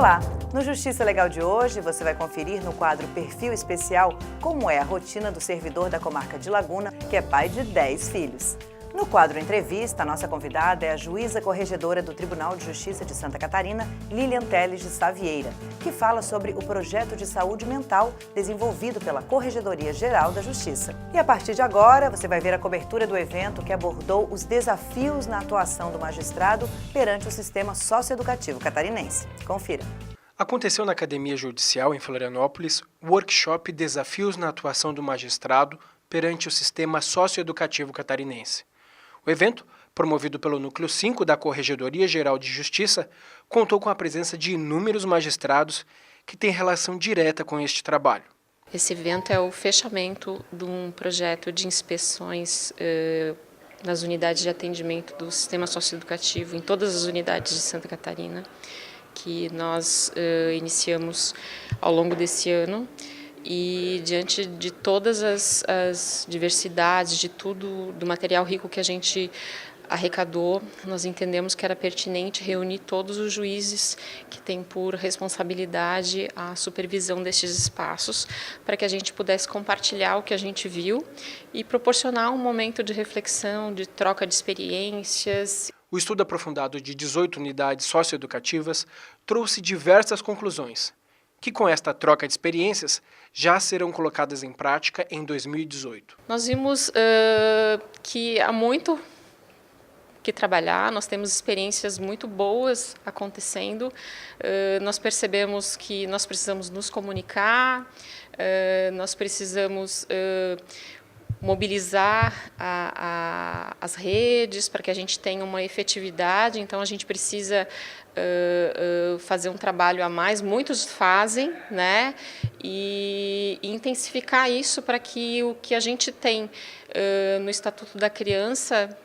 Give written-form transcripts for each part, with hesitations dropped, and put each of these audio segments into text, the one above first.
Olá! No Justiça Legal de hoje, você vai conferir no quadro Perfil Especial como é a rotina do servidor da comarca de Laguna, que é pai de 10 filhos. No quadro Entrevista, a nossa convidada é a juíza corregedora do Tribunal de Justiça de Santa Catarina, Lilian Teles de Savieira, que fala sobre o projeto de saúde mental desenvolvido pela Corregedoria Geral da Justiça. E a partir de agora, você vai ver a cobertura do evento que abordou os desafios na atuação do magistrado perante o sistema socioeducativo catarinense. Confira. Aconteceu na Academia Judicial, em Florianópolis, o workshop Desafios na Atuação do Magistrado perante o Sistema Socioeducativo Catarinense. O evento, promovido pelo Núcleo 5 da Corregedoria Geral de Justiça, contou com a presença de inúmeros magistrados que têm relação direta com este trabalho. Esse evento é o fechamento de um projeto de inspeções nas unidades de atendimento do Sistema Socioeducativo, em todas as unidades de Santa Catarina, que nós iniciamos ao longo desse ano. E diante de todas as diversidades, de tudo, do material rico que a gente arrecadou, nós entendemos que era pertinente reunir todos os juízes que têm por responsabilidade a supervisão destes espaços, para que a gente pudesse compartilhar o que a gente viu e proporcionar um momento de reflexão, de troca de experiências. O estudo aprofundado de 18 unidades socioeducativas trouxe diversas conclusões, que com esta troca de experiências já serão colocadas em prática em 2018. Nós vimos que há muito que trabalhar, nós temos experiências muito boas acontecendo, nós percebemos que nós precisamos nos comunicar, nós precisamos mobilizar as redes para que a gente tenha uma efetividade, então a gente precisa fazer um trabalho a mais, muitos fazem, né? E intensificar isso para que o que a gente tem no Estatuto da Criança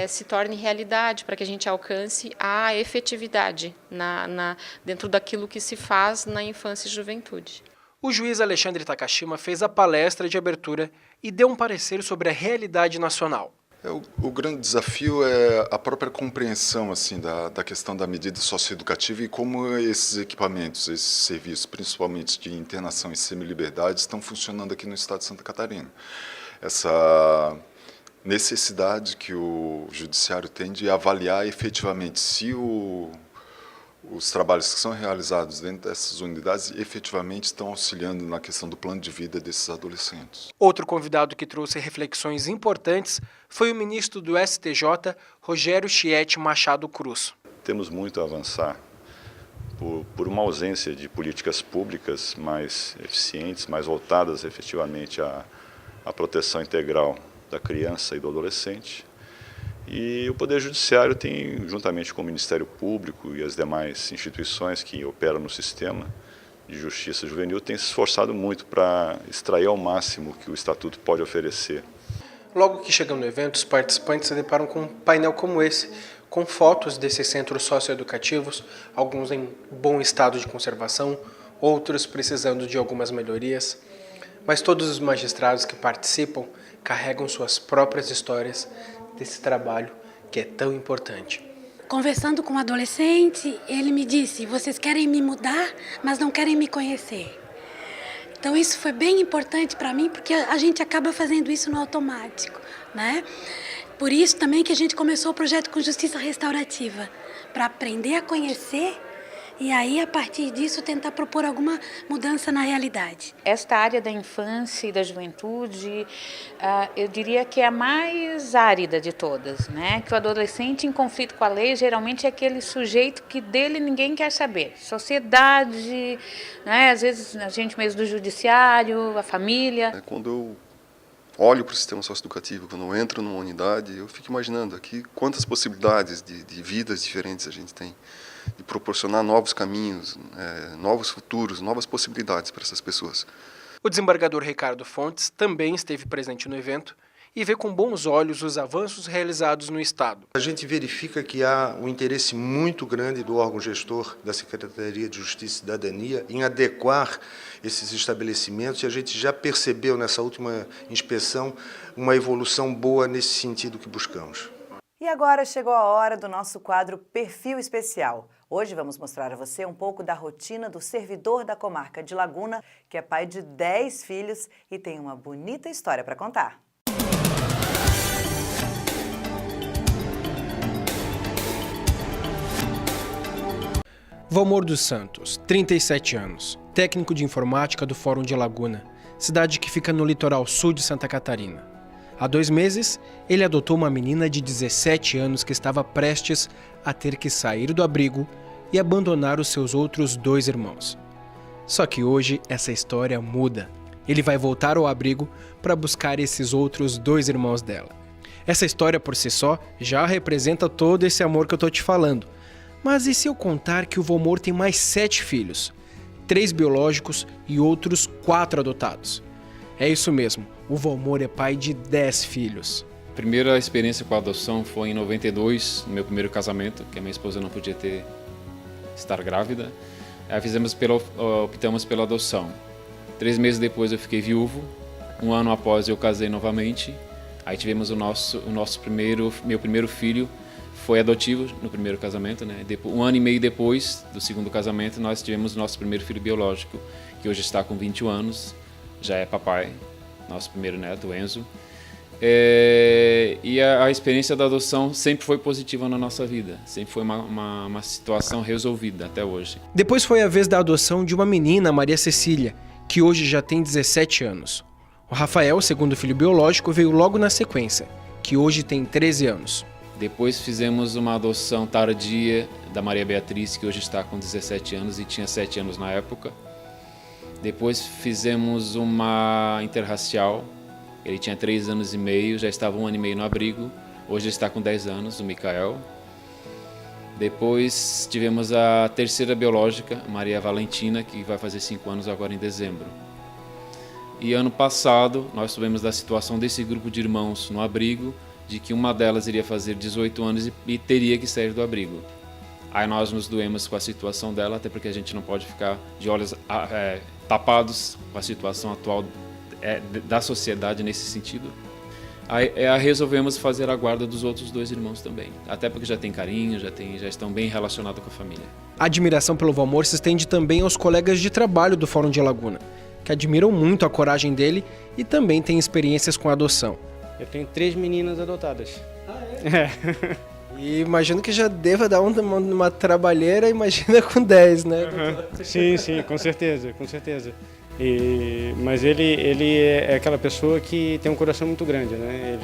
se torne realidade, para que a gente alcance a efetividade dentro daquilo que se faz na infância e juventude. O juiz Alexandre Takashima fez a palestra de abertura e deu um parecer sobre a realidade nacional. O grande desafio é a própria compreensão assim, da questão da medida socioeducativa e como esses equipamentos, esses serviços, principalmente de internação e semiliberdade, estão funcionando aqui no estado de Santa Catarina. Essa necessidade que o judiciário tem de avaliar efetivamente se os trabalhos que são realizados dentro dessas unidades efetivamente estão auxiliando na questão do plano de vida desses adolescentes. Outro convidado que trouxe reflexões importantes foi o ministro do STJ, Rogério Chieti Machado Cruz. Temos muito a avançar por uma ausência de políticas públicas mais eficientes, mais voltadas efetivamente à proteção integral da criança e do adolescente. E o Poder Judiciário tem, juntamente com o Ministério Público e as demais instituições que operam no sistema de justiça juvenil, tem se esforçado muito para extrair ao máximo o que o Estatuto pode oferecer. Logo que chegam no evento, os participantes se deparam com um painel como esse, com fotos desses centros socioeducativos, alguns em bom estado de conservação, outros precisando de algumas melhorias. Mas todos os magistrados que participam carregam suas próprias histórias desse trabalho que é tão importante. Conversando com um adolescente, ele me disse: vocês querem me mudar, mas não querem me conhecer. Então isso foi bem importante para mim, porque a gente acaba fazendo isso no automático, né? Por isso também que a gente começou o projeto com Justiça Restaurativa, para aprender a conhecer e aí, a partir disso, tentar propor alguma mudança na realidade. Esta área da infância e da juventude, eu diria que é a mais árida de todas, né? Que o adolescente em conflito com a lei geralmente é aquele sujeito que dele ninguém quer saber. Sociedade, né? Às vezes a gente mesmo do judiciário, a família. Quando eu olho para o sistema socioeducativo, quando eu entro numa unidade, eu fico imaginando aqui quantas possibilidades de vidas diferentes a gente tem, de proporcionar novos caminhos, novos futuros, novas possibilidades para essas pessoas. O desembargador Ricardo Fontes também esteve presente no evento e vê com bons olhos os avanços realizados no Estado. A gente verifica que há um interesse muito grande do órgão gestor da Secretaria de Justiça e Cidadania em adequar esses estabelecimentos, e a gente já percebeu nessa última inspeção uma evolução boa nesse sentido que buscamos. E E agora chegou a hora do nosso quadro Perfil Especial. Hoje vamos mostrar a você um pouco da rotina do servidor da comarca de Laguna, que é pai de 10 filhos e tem uma bonita história para contar. Valmor dos Santos, 37 anos, técnico de informática do Fórum de Laguna, cidade que fica no litoral sul de Santa Catarina. Há 2 meses, ele adotou uma menina de 17 anos que estava prestes a ter que sair do abrigo e abandonar os seus outros 2 irmãos. Só que hoje essa história muda. Ele vai voltar ao abrigo para buscar esses outros 2 irmãos dela. Essa história por si só já representa todo esse amor que eu tô te falando. Mas e se eu contar que o Valmor tem mais 7 filhos? 3 biológicos e outros 4 adotados. É isso mesmo, o Valmor é pai de 10 filhos. A primeira experiência com a adoção foi em 92, no meu primeiro casamento, que a minha esposa não podia estar grávida. Aí optamos pela adoção. 3 meses depois eu fiquei viúvo, 1 ano após eu casei novamente. Aí tivemos meu primeiro filho, foi adotivo no primeiro casamento, né? 1 ano e meio depois do segundo casamento, nós tivemos o nosso primeiro filho biológico, que hoje está com 21 anos, já é papai, nosso primeiro neto, Enzo. E a experiência da adoção sempre foi positiva na nossa vida, sempre foi uma situação resolvida até hoje. Depois foi a vez da adoção de uma menina, Maria Cecília, que hoje já tem 17 anos. O Rafael, segundo filho biológico, veio logo na sequência, que hoje tem 13 anos. Depois fizemos uma adoção tardia da Maria Beatriz, que hoje está com 17 anos e tinha 7 anos na época. Depois fizemos uma interracial, ele tinha 3 anos e meio, já estava 1 ano e meio no abrigo, hoje está com 10 anos, o Micael. Depois tivemos a terceira biológica, Maria Valentina, que vai fazer 5 anos agora em dezembro. E ano passado nós soubemos da situação desse grupo de irmãos no abrigo, de que uma delas iria fazer 18 anos e teria que sair do abrigo. Aí nós nos doemos com a situação dela, até porque a gente não pode ficar de olhos tapados com a situação atual da sociedade nesse sentido. Aí resolvemos fazer a guarda dos outros 2 irmãos também, até porque já tem carinho, já estão bem relacionados com a família. A admiração pelo Valmor se estende também aos colegas de trabalho do Fórum de Laguna, que admiram muito a coragem dele e também têm experiências com a adoção. Eu tenho 3 meninas adotadas. E imagino que já deva dar uma trabalheira, imagina com 10, né? Sim, com certeza, com certeza. Mas ele é aquela pessoa que tem um coração muito grande, né?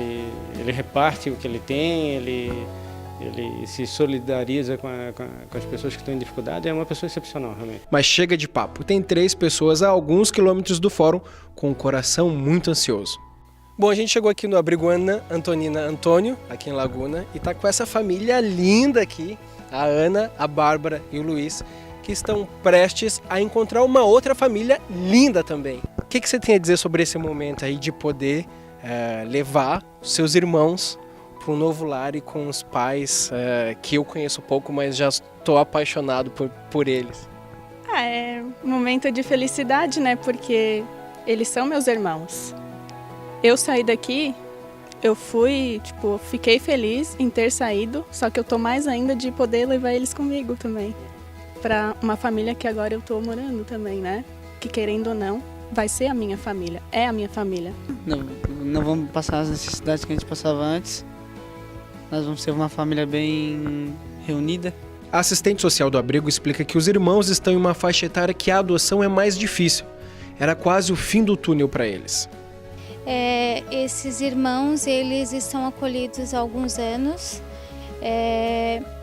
Ele reparte o que ele tem, ele se solidariza com as pessoas que estão em dificuldade, é uma pessoa excepcional, realmente. Mas chega de papo, tem 3 pessoas a alguns quilômetros do fórum com um coração muito ansioso. Bom, a gente chegou aqui no abrigo Ana Antonina Antônio, aqui em Laguna, e tá com essa família linda aqui, a Ana, a Bárbara e o Luiz, que estão prestes a encontrar uma outra família linda também. O que você tem a dizer sobre esse momento aí de poder levar os seus irmãos para um novo lar e com os pais que eu conheço pouco, mas já estou apaixonado por eles? É um momento de felicidade, né? Porque eles são meus irmãos. Eu saí daqui, fiquei feliz em ter saído, só que eu tô mais ainda de poder levar eles comigo também. Para uma família que agora eu tô morando também, né? Que querendo ou não, vai ser a minha família, é a minha família. Não vamos passar as necessidades que a gente passava antes. Nós vamos ser uma família bem reunida. A assistente social do abrigo explica que os irmãos estão em uma faixa etária que a adoção é mais difícil. Era quase o fim do túnel para eles. Esses irmãos, eles estão acolhidos há alguns anos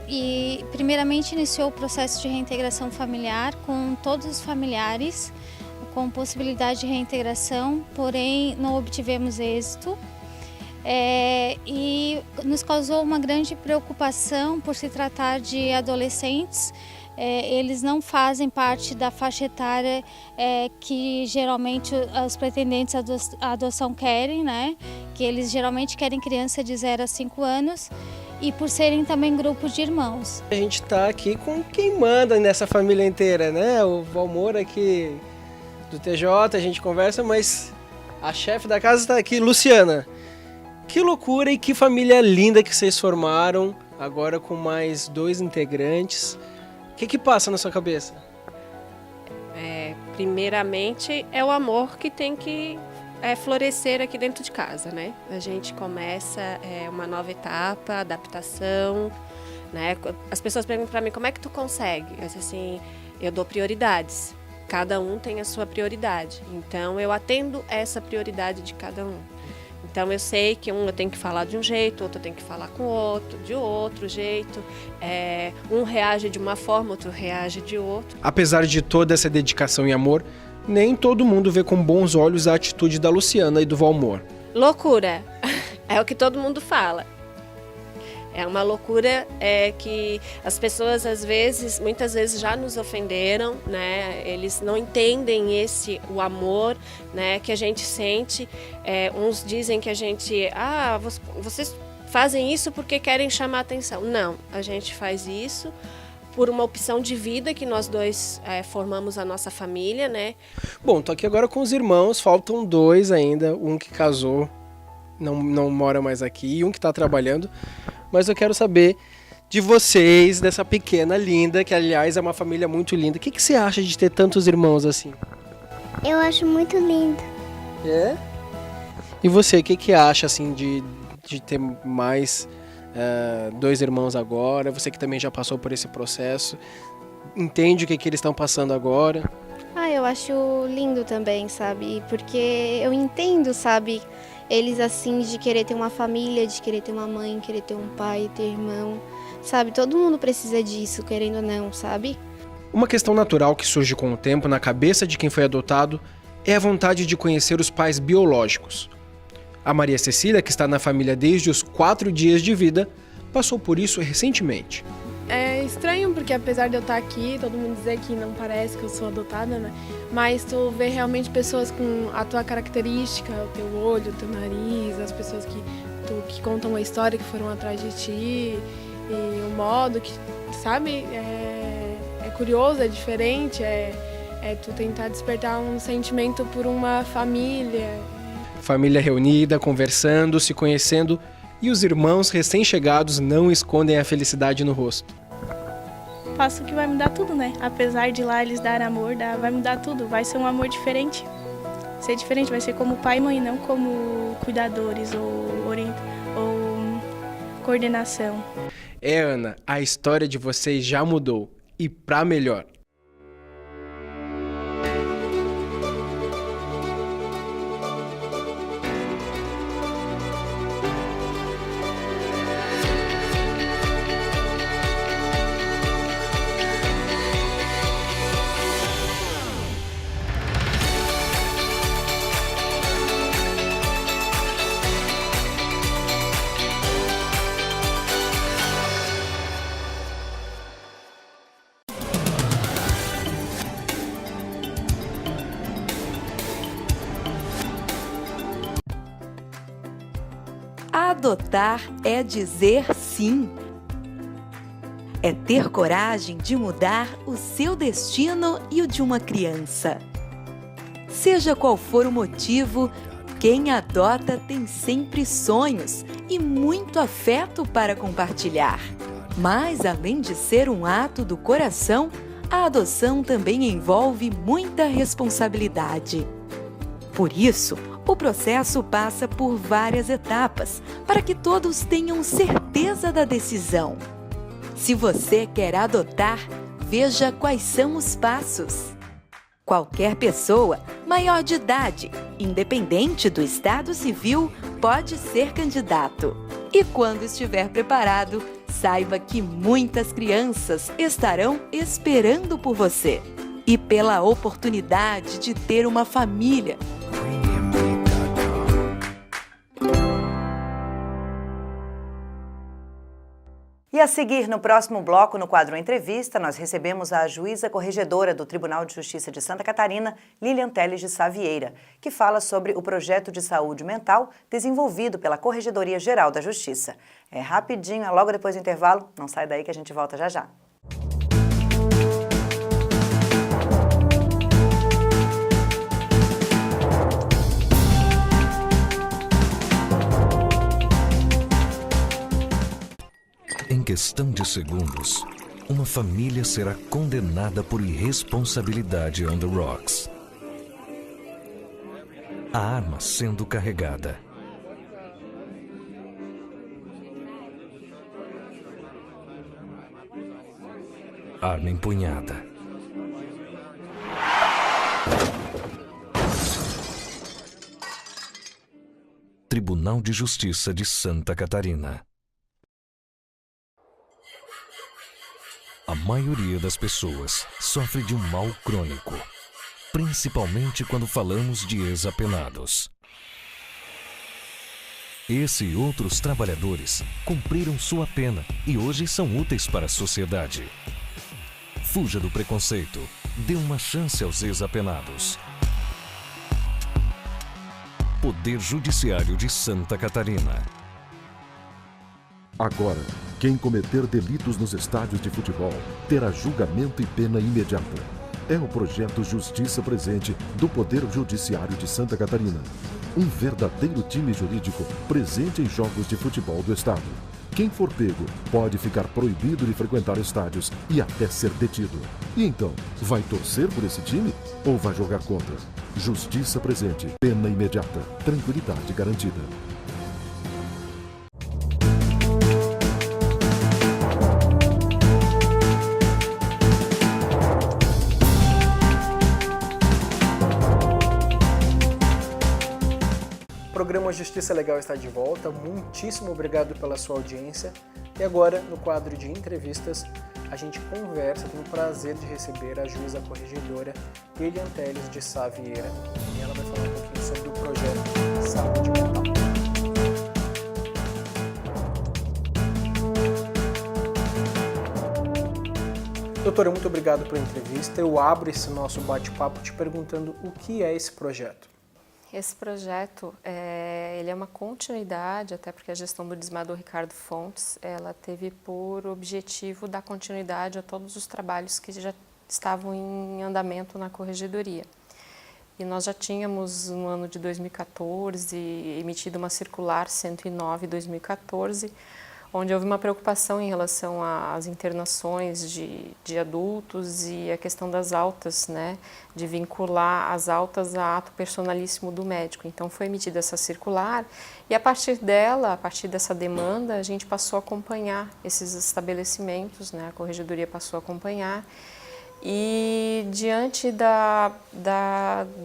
e primeiramente iniciou o processo de reintegração familiar com todos os familiares, com possibilidade de reintegração, porém não obtivemos êxito. E nos causou uma grande preocupação por se tratar de adolescentes. Eles não fazem parte da faixa etária que geralmente os pretendentes à adoção querem, né? Que eles geralmente querem criança de 0 a 5 anos e por serem também grupo de irmãos. A gente está aqui com quem manda nessa família inteira, né? O Valmor aqui do TJ, a gente conversa, mas a chefe da casa está aqui, Luciana. Que loucura e que família linda que vocês formaram, agora com mais 2 integrantes. O que passa na sua cabeça? Primeiramente, é o amor que tem que florescer aqui dentro de casa, né? A gente começa uma nova etapa, adaptação, né? As pessoas perguntam para mim, como é que tu consegue? Eu disse assim, eu dou prioridades. Cada um tem a sua prioridade. Então, eu atendo essa prioridade de cada um. Então, eu sei que um eu tenho que falar de um jeito, outro eu tenho que falar com o outro, de outro jeito. Um reage de uma forma, outro reage de outro. Apesar de toda essa dedicação e amor, nem todo mundo vê com bons olhos a atitude da Luciana e do Valmor. Loucura, é o que todo mundo fala. É uma loucura que as pessoas, muitas vezes já nos ofenderam, né? Eles não entendem o amor, né, que a gente sente. Uns dizem que a gente, vocês fazem isso porque querem chamar atenção. Não, a gente faz isso por uma opção de vida que nós dois formamos a nossa família, né? Bom, tô aqui agora com os irmãos, faltam 2 ainda, um que casou, não mora mais aqui, e um que tá trabalhando. Mas eu quero saber de vocês, dessa pequena linda, que aliás é uma família muito linda. O que você acha de ter tantos irmãos assim? Eu acho muito lindo. É? E você, o que acha assim de ter mais 2 irmãos agora? Você que também já passou por esse processo, entende o que eles estão passando agora? Eu acho lindo também, sabe? Porque eu entendo, sabe? Eles assim, de querer ter uma família, de querer ter uma mãe, querer ter um pai, ter irmão, sabe? Todo mundo precisa disso, querendo ou não, sabe? Uma questão natural que surge com o tempo na cabeça de quem foi adotado é a vontade de conhecer os pais biológicos. A Maria Cecília, que está na família desde os 4 dias de vida, passou por isso recentemente. É estranho porque apesar de eu estar aqui, todo mundo dizer que não parece que eu sou adotada, né? Mas tu vê realmente pessoas com a tua característica, o teu olho, o teu nariz, as pessoas que contam a história, que foram atrás de ti, e o modo que, sabe, é curioso, é diferente, tu tentar despertar um sentimento por uma família. Família reunida, conversando, se conhecendo, e os irmãos recém-chegados não escondem a felicidade no rosto. Faço que vai mudar tudo, né? Apesar de lá eles darem amor, vai mudar tudo. Vai ser um amor diferente. Ser diferente, vai ser como pai e mãe, não como cuidadores ou coordenação. Ana, a história de vocês já mudou. E pra melhor. Adotar é dizer sim. É ter coragem de mudar o seu destino e o de uma criança. Seja qual for o motivo, quem adota tem sempre sonhos e muito afeto para compartilhar. Mas, além de ser um ato do coração, a adoção também envolve muita responsabilidade. Por isso, o processo passa por várias etapas para que todos tenham certeza da decisão. Se você quer adotar, veja quais são os passos. Qualquer pessoa maior de idade, independente do estado civil, pode ser candidato. E quando estiver preparado, saiba que muitas crianças estarão esperando por você e pela oportunidade de ter uma família. E a seguir, no próximo bloco, no quadro Entrevista, nós recebemos a juíza corregedora do Tribunal de Justiça de Santa Catarina, Lilian Teles de Savieira, que fala sobre o projeto de saúde mental desenvolvido pela Corregedoria Geral da Justiça. É rapidinho, é logo depois do intervalo. Não sai daí que a gente volta já já. questão de segundos, uma família será condenada por irresponsabilidade on the rocks. A arma sendo carregada. Arma empunhada. Tribunal de Justiça de Santa Catarina. A maioria das pessoas sofre de um mal crônico, principalmente quando falamos de ex-apenados. Esse e outros trabalhadores cumpriram sua pena e hoje são úteis para a sociedade. Fuja do preconceito, dê uma chance aos ex-apenados. Poder Judiciário de Santa Catarina. Agora, quem cometer delitos nos estádios de futebol terá julgamento e pena imediata. É o projeto Justiça Presente do Poder Judiciário de Santa Catarina. Um verdadeiro time jurídico presente em jogos de futebol do estado. Quem for pego pode ficar proibido de frequentar estádios e até ser detido. E então, vai torcer por esse time ou vai jogar contra? Justiça Presente, pena imediata, tranquilidade garantida. O programa Justiça Legal está de volta. Muitíssimo obrigado pela sua audiência. E agora, no quadro de entrevistas, a gente conversa, tem o prazer de receber a juíza corregedora Elian Teles de Sá Vieira. E ela vai falar um pouquinho sobre o projeto Saúde Mental. Doutora, muito obrigado pela entrevista. Eu abro esse nosso bate-papo te perguntando o que é esse projeto. Esse projeto ele é uma continuidade, até porque a gestão do desembargador Ricardo Fontes, ela teve por objetivo dar continuidade a todos os trabalhos que já estavam em andamento na corregedoria. E nós já tínhamos, no ano de 2014, emitido uma circular 109/2014, onde houve uma preocupação em relação às internações de adultos e a questão das altas, né, de vincular as altas a ato personalíssimo do médico. Então foi emitida essa circular e a partir dela, a partir dessa demanda, a gente passou a acompanhar esses estabelecimentos, né, a corregedoria passou a acompanhar e diante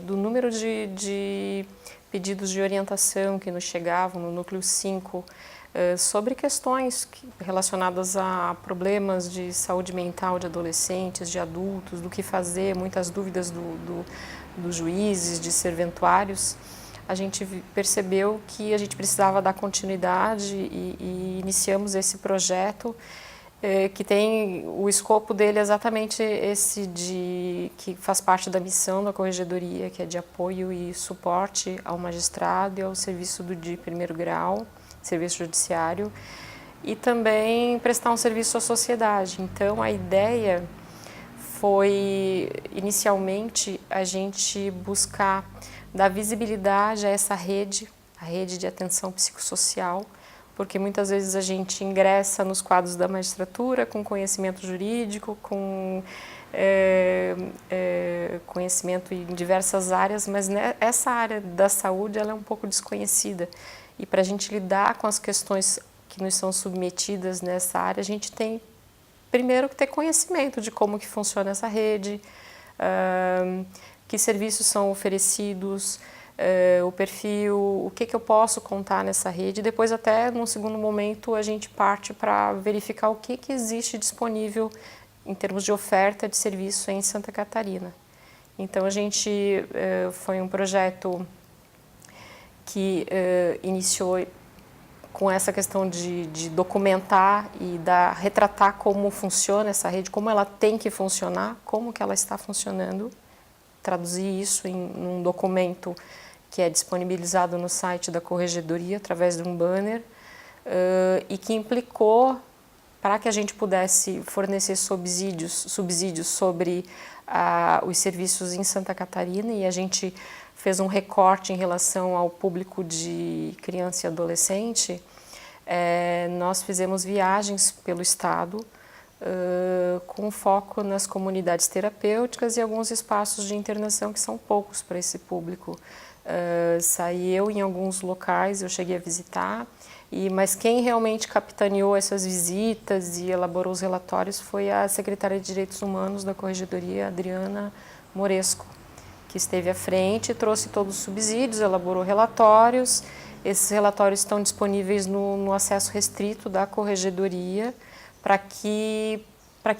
do número de pedidos de orientação que nos chegavam no núcleo 5, sobre questões relacionadas a problemas de saúde mental de adolescentes, de adultos, do que fazer, muitas dúvidas dos juízes, de serventuários, a gente percebeu que a gente precisava dar continuidade e iniciamos esse projeto que tem o escopo dele exatamente esse que faz parte da missão da corregedoria, que é de apoio e suporte ao magistrado e ao serviço de primeiro grau, serviço judiciário, e também prestar um serviço à sociedade. Então, a ideia foi, inicialmente, a gente buscar dar visibilidade a essa rede, a rede de atenção psicossocial, porque muitas vezes a gente ingressa nos quadros da magistratura com conhecimento jurídico, com conhecimento em diversas áreas, mas essa área da saúde ela é um pouco desconhecida. E para a gente lidar com as questões que nos são submetidas nessa área, a gente tem primeiro que ter conhecimento de como que funciona essa rede, que serviços são oferecidos, o perfil, o que eu posso contar nessa rede. Depois, até num segundo momento, a gente parte para verificar o que existe disponível em termos de oferta de serviço em Santa Catarina. Então, a gente foi um projeto que iniciou com essa questão de documentar e retratar como funciona essa rede, como ela tem que funcionar, como que ela está funcionando, traduzir isso em um documento que é disponibilizado no site da Corregedoria através de um banner e que implicou para que a gente pudesse fornecer subsídios sobre os serviços em Santa Catarina, e a gente fez um recorte em relação ao público de criança e adolescente, nós fizemos viagens pelo estado com foco nas comunidades terapêuticas e alguns espaços de internação que são poucos para esse público. Saí eu em alguns locais, eu cheguei a visitar, mas quem realmente capitaneou essas visitas e elaborou os relatórios foi a secretária de Direitos Humanos da Corregedoria, Adriana Moresco, que esteve à frente, trouxe todos os subsídios, elaborou relatórios. Esses relatórios estão disponíveis no acesso restrito da Corregedoria, para que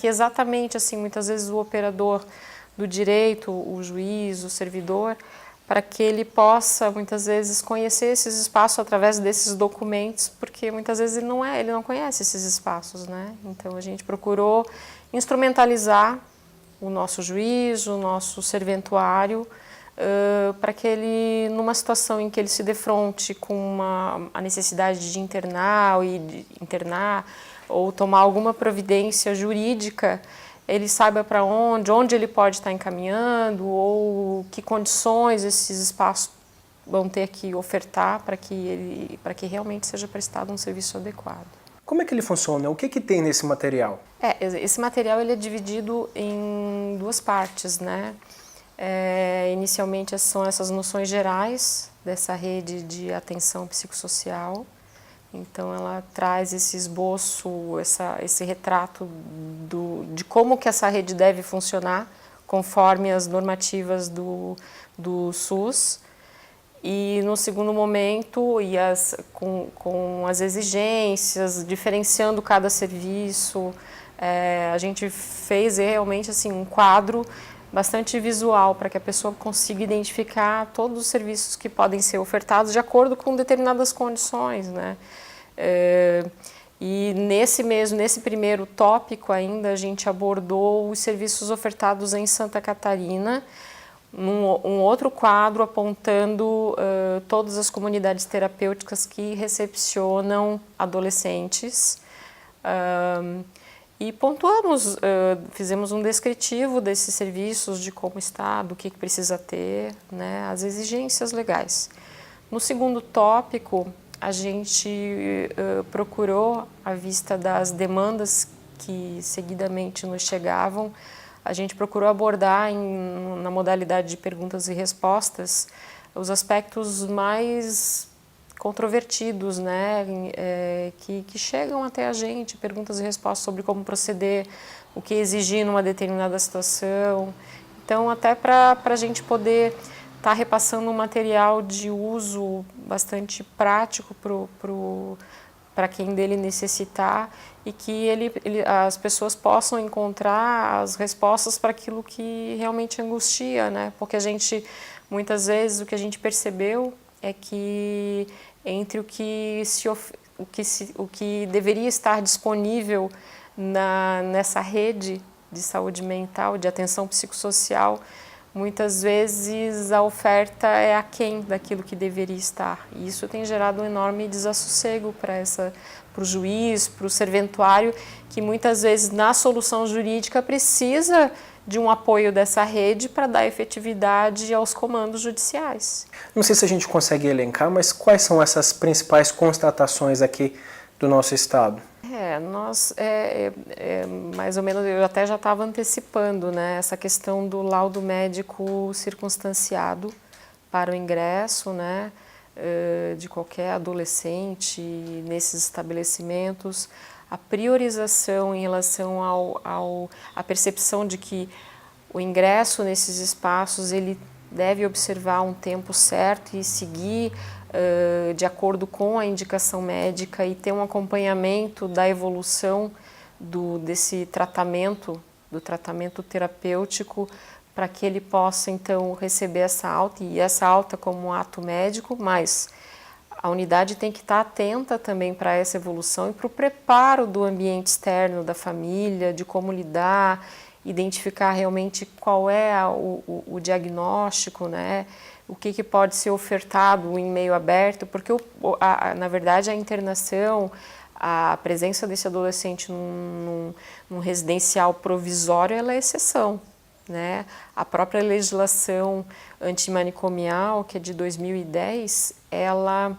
exatamente, assim, muitas vezes o operador do direito, o juiz, o servidor, para que ele possa, muitas vezes, conhecer esses espaços através desses documentos, porque muitas vezes ele não conhece esses espaços, né? Então, a gente procurou instrumentalizar o nosso juiz, o nosso serventuário, para que ele, numa situação em que ele se defronte com a necessidade de internar ou tomar alguma providência jurídica, ele saiba para onde ele pode estar encaminhando ou que condições esses espaços vão ter que ofertar para que realmente seja prestado um serviço adequado. Como é que ele funciona? O que tem nesse material? Esse material ele é dividido em duas partes, né? Inicialmente são essas noções gerais dessa rede de atenção psicossocial. Então ela traz esse esboço, esse retrato de como que essa rede deve funcionar conforme as normativas do SUS. E no segundo momento, com as exigências, diferenciando cada serviço, a gente fez realmente assim, um quadro bastante visual para que a pessoa consiga identificar todos os serviços que podem ser ofertados de acordo com determinadas condições, né? E nesse primeiro tópico ainda a gente abordou os serviços ofertados em Santa Catarina, um outro quadro apontando todas as comunidades terapêuticas que recepcionam adolescentes. E pontuamos, fizemos um descritivo desses serviços, de como está, do que precisa ter, né, as exigências legais. No segundo tópico, a gente procurou, à vista das demandas que seguidamente nos chegavam, a gente procurou abordar na modalidade de perguntas e respostas os aspectos mais controvertidos, né, que chegam até a gente, perguntas e respostas sobre como proceder, o que exigir numa determinada situação. Então, até para a gente poder estar repassando um material de uso bastante prático para quem dele necessitar e que as pessoas possam encontrar as respostas para aquilo que realmente angustia, né? Porque muitas vezes, o que a gente percebeu é que entre o que deveria estar disponível nessa rede de saúde mental, de atenção psicossocial, muitas vezes a oferta é aquém daquilo que deveria estar. E isso tem gerado um enorme desassossego para o juiz, para o serventuário, que muitas vezes na solução jurídica precisa de um apoio dessa rede para dar efetividade aos comandos judiciais. Não sei se a gente consegue elencar, mas quais são essas principais constatações aqui do nosso estado? Mais ou menos, eu até já estava antecipando, né, essa questão do laudo médico circunstanciado para o ingresso, né, de qualquer adolescente nesses estabelecimentos, a priorização em relação à percepção de que o ingresso nesses espaços ele deve observar um tempo certo e seguir de acordo com a indicação médica e ter um acompanhamento da evolução desse tratamento, do tratamento terapêutico, para que ele possa então receber essa alta, e essa alta como um ato médico, mas a unidade tem que estar atenta também para essa evolução e para o preparo do ambiente externo, da família, de como lidar, identificar realmente qual é o diagnóstico, né? O que pode ser ofertado em meio aberto, porque na verdade a internação, a presença desse adolescente num residencial provisório, ela é exceção, né? A própria legislação antimanicomial, que é de 2010, ela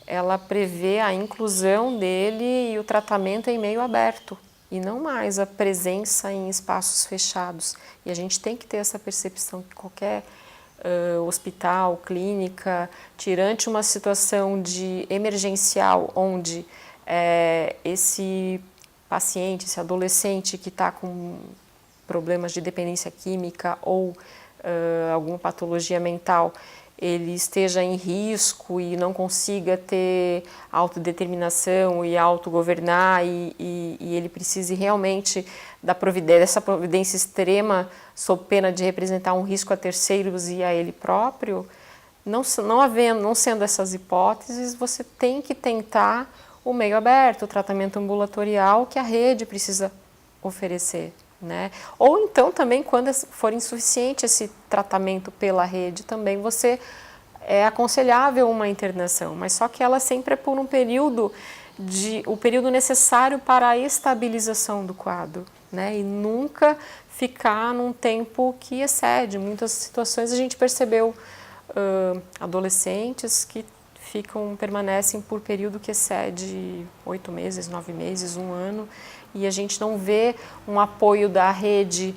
ela prevê a inclusão dele e o tratamento em meio aberto, e não mais a presença em espaços fechados. E a gente tem que ter essa percepção que qualquer hospital, clínica, tirante uma situação de emergencial, onde esse paciente, esse adolescente que está com problemas de dependência química ou alguma patologia mental, ele esteja em risco e não consiga ter autodeterminação e autogovernar e ele precise realmente dessa providência extrema sob pena de representar um risco a terceiros e a ele próprio, não sendo essas hipóteses, você tem que tentar o meio aberto, o tratamento ambulatorial que a rede precisa oferecer, né? Ou então também, quando for insuficiente esse tratamento pela rede, também é aconselhável uma internação, mas só que ela sempre é por um período o período necessário para a estabilização do quadro, né? E nunca ficar num tempo que excede. Muitas situações a gente percebeu adolescentes que permanecem por período que excede 8 meses, 9 meses, 1 ano, e a gente não vê um apoio da rede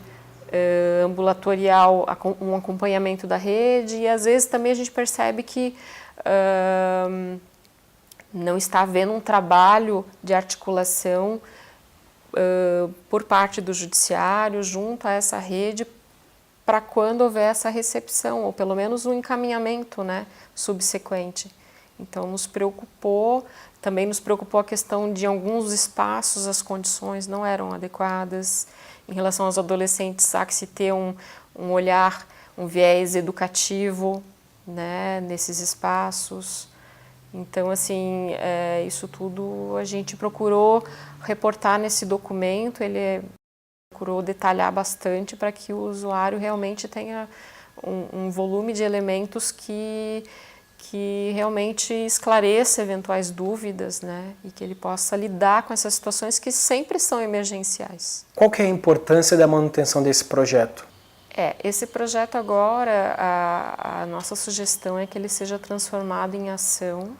ambulatorial, um acompanhamento da rede, e às vezes também a gente percebe que não está havendo um trabalho de articulação por parte do judiciário junto a essa rede para quando houver essa recepção, ou pelo menos um encaminhamento, né, subsequente. Então também nos preocupou a questão de alguns espaços, as condições não eram adequadas. Em relação aos adolescentes, há que se ter um olhar, um viés educativo, né, nesses espaços. Então, assim, isso tudo a gente procurou reportar nesse documento, ele procurou detalhar bastante para que o usuário realmente tenha um volume de elementos que realmente esclareça eventuais dúvidas, né, e que ele possa lidar com essas situações que sempre são emergenciais. Qual que é a importância da manutenção desse projeto? Esse projeto agora, a nossa sugestão é que ele seja transformado em ação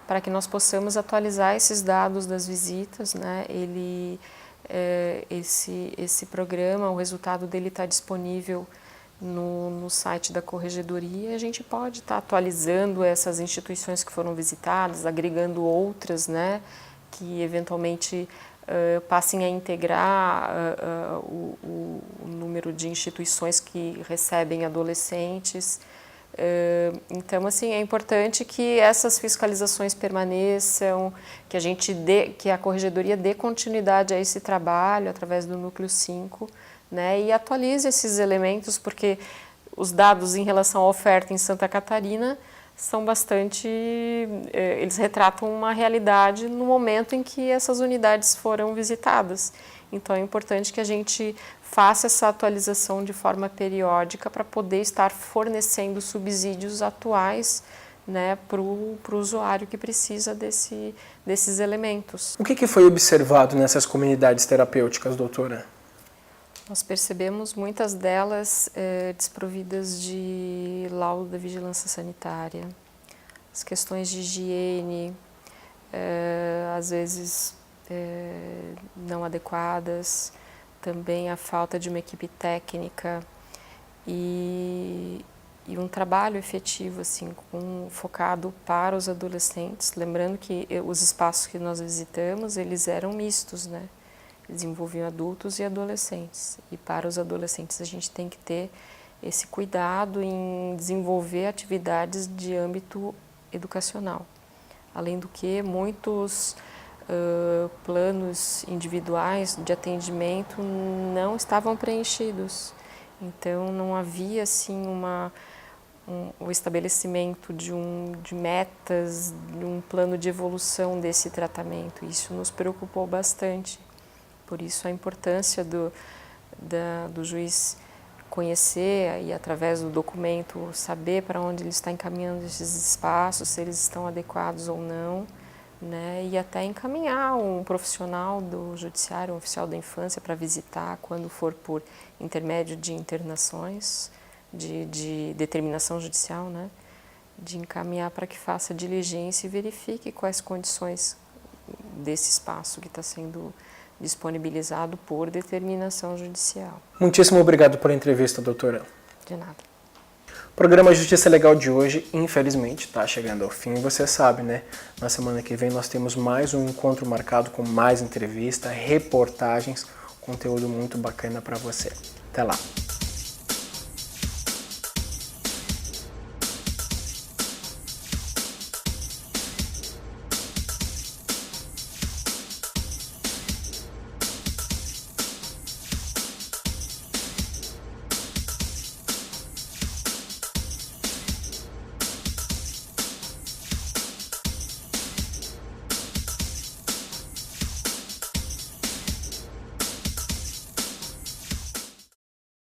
para que nós possamos atualizar esses dados das visitas, né? Esse programa, o resultado dele está disponível no site da Corregedoria. A gente pode estar atualizando essas instituições que foram visitadas, agregando outras, né, que eventualmente passem a integrar o número de instituições que recebem adolescentes. Então, assim, é importante que essas fiscalizações permaneçam, que a Corregedoria dê continuidade a esse trabalho através do Núcleo 5, né, e atualize esses elementos, porque os dados em relação à oferta em Santa Catarina são eles retratam uma realidade no momento em que essas unidades foram visitadas. Então é importante que a gente faça essa atualização de forma periódica para poder estar fornecendo subsídios atuais, né, para o usuário que precisa desses elementos. O que foi observado nessas comunidades terapêuticas, doutora? Nós percebemos muitas delas desprovidas de laudo da vigilância sanitária, as questões de higiene, às vezes não adequadas, também a falta de uma equipe técnica e um trabalho efetivo, assim, focado para os adolescentes. Lembrando que os espaços que nós visitamos, eles eram mistos, né? Eles envolviam adultos e adolescentes. E para os adolescentes a gente tem que ter esse cuidado em desenvolver atividades de âmbito educacional. Além do que, muitos planos individuais de atendimento não estavam preenchidos. Então não havia assim o estabelecimento de metas, de um plano de evolução desse tratamento. Isso nos preocupou bastante. Por isso a importância do juiz conhecer e, através do documento, saber para onde ele está encaminhando esses espaços, se eles estão adequados ou não, né? E até encaminhar um profissional do judiciário, um oficial da infância, para visitar quando for por intermédio de internações, de determinação judicial, né? de encaminhar para que faça diligência e verifique quais condições desse espaço que está sendo disponibilizado por determinação judicial. Muitíssimo obrigado pela entrevista, doutora. De nada. O programa Justiça Legal de hoje, infelizmente, está chegando ao fim. Você sabe, né? Na semana que vem nós temos mais um encontro marcado com mais entrevista, reportagens, conteúdo muito bacana para você. Até lá!